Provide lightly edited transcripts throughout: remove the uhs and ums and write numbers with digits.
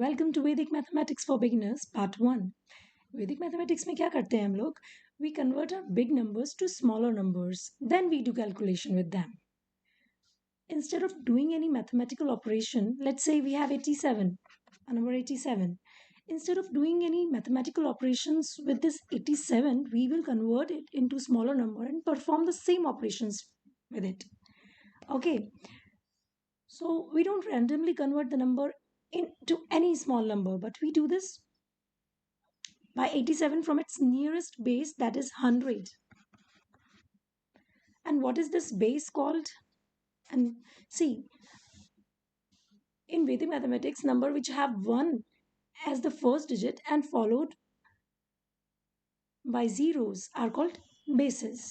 Welcome to Vedic mathematics for beginners part 1। Vedic mathematics में क्या करते हैं हम लोग? We convert our big numbers to smaller numbers, then we do calculation with them. Instead of doing any mathematical operation, let's say we have 87, a number 87. Instead of doing any mathematical operations with this 87, we will convert it into smaller number and perform the same operations with it. Okay, so we don't randomly convert the number into any small number, but we do this by 87 from its nearest base, that is 100. And what is this base called? And see, in Vedic mathematics, number which have 1 as the first digit and followed by zeros are called bases.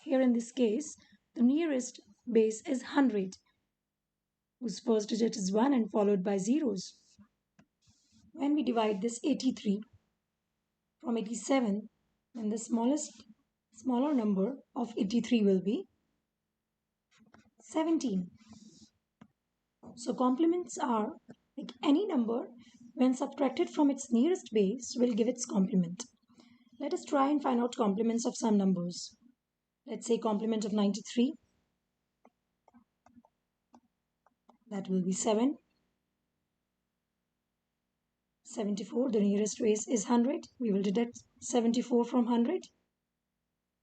Here in this case, the nearest base is 100, whose first digit is 1 and followed by zeros. When we divide this 83 from 87, then the smaller number of 83 will be 17. So complements are like any number when subtracted from its nearest base will give its complement. Let us try and find out complements of some numbers. Let's say complement of 93. That will be 7. 74, the nearest base is 100. We will deduct 74 from 100.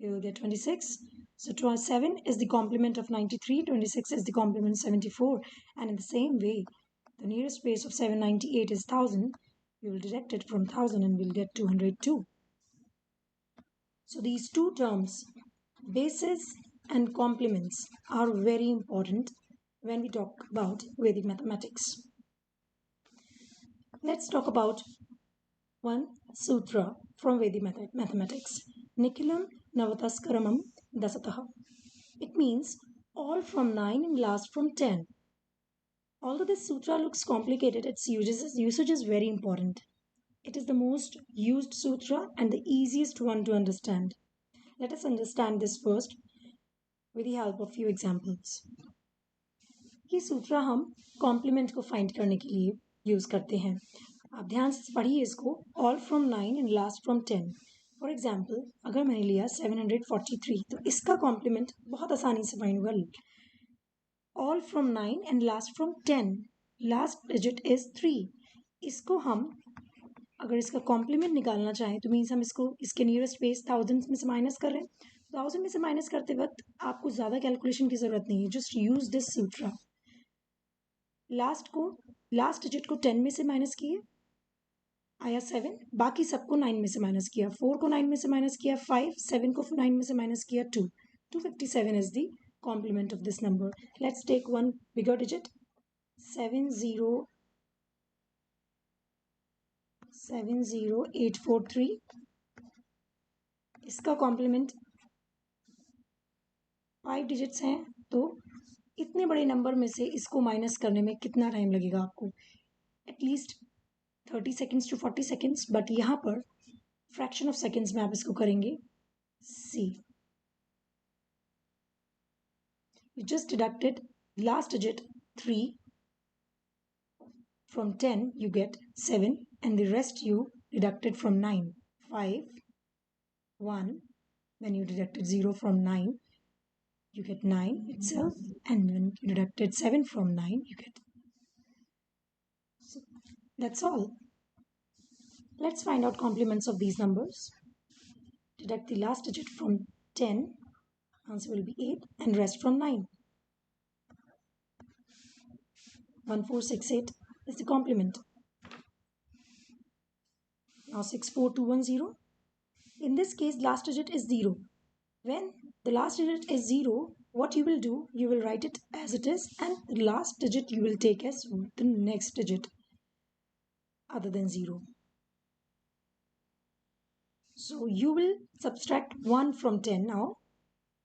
We will get 26. So 7 is the complement of 93, 26 is the complement of 74. And in the same way, the nearest base of 798 is 1000. We will deduct it from 1000 and we'll get 202. So these two terms, bases and complements, are very important when we talk about Vedic mathematics. Let's talk about one sutra from Vedic mathematics. Nikilam Navataskaramam Dasataha. It means all from 9 and last from 10. Although this sutra looks complicated, its usage is very important. It is the most used sutra and the easiest one to understand. Let us understand this first with the help of few examples. ये सूत्र हम complement को find करने के लिए use करते हैं. आप ध्यान से पढ़िए इसको. All from 9 and last from 10. For example, अगर मैंने लिया 743, तो इसका कॉम्प्लीमेंट बहुत आसानी से फाइंड होगा. All from 9 and last from 10, last digit is 3. इसको हम अगर इसका कॉम्प्लीमेंट निकालना चाहें तो मीन्स हम इसको इसके नियरेस्ट बेस 1000 में से माइनस कर रहे हैं. 1000 में से माइनस करते वक्त आपको ज़्यादा कैलकुलेशन की ज़रूरत नहीं है. Just use this Sutra. Last digit को 10 में से माइनस किए, आया 7. बाकी सबको 9 में से माइनस किया. 4 को 9 में से माइनस किया 5. 7 को 9 में से माइनस किया 2. 257 is the complement of this number. Let's take one bigger digit. 70843. इसका कॉम्प्लीमेंट 5 डिजिट्स हैं, तो इतने बड़े नंबर में से इसको माइनस करने में कितना टाइम लगेगा आपको? At least 30 seconds to 40 seconds. But यहाँ पर फ्रैक्शन ऑफ सेकेंड्स में आप इसको करेंगे. सी, you just deducted last digit 3 from 10, you get 7, and the rest you deducted from 9. 5, 1, when you deducted 0 from 9, you get 9 itself, and when you deducted 7 from 9, you get. So that's all. Let's find out complements of these numbers. Deduct the last digit from 10, answer will be 8, and rest from 9. 1468 is the complement. Now 64210. In this case, last digit is 0. When the last digit is 0, what you will do, you will write it as it is, and the last digit you will take as the next digit other than 0. So you will subtract 1 from 10 now,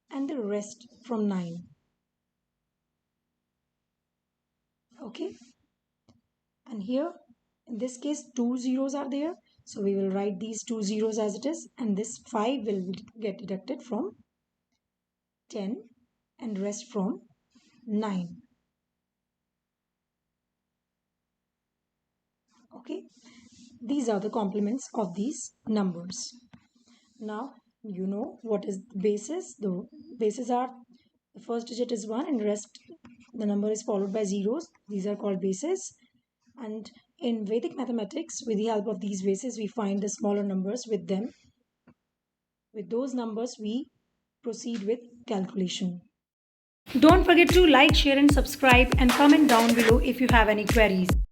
and the rest from 9. Okay, and here in this case 2 zeros are there, so we will write these 2 zeros as it is, and this 5 will get deducted from 10 and rest from 9. Okay, these are the complements of these numbers. Now you know what is the basis. The bases are, the first digit is 1 and rest the number is followed by zeros. These are called bases. And in Vedic mathematics, with the help of these bases, we find the smaller numbers with them. With those numbers, we proceed with calculation. Don't forget to like, share, and subscribe, and comment down below if you have any queries.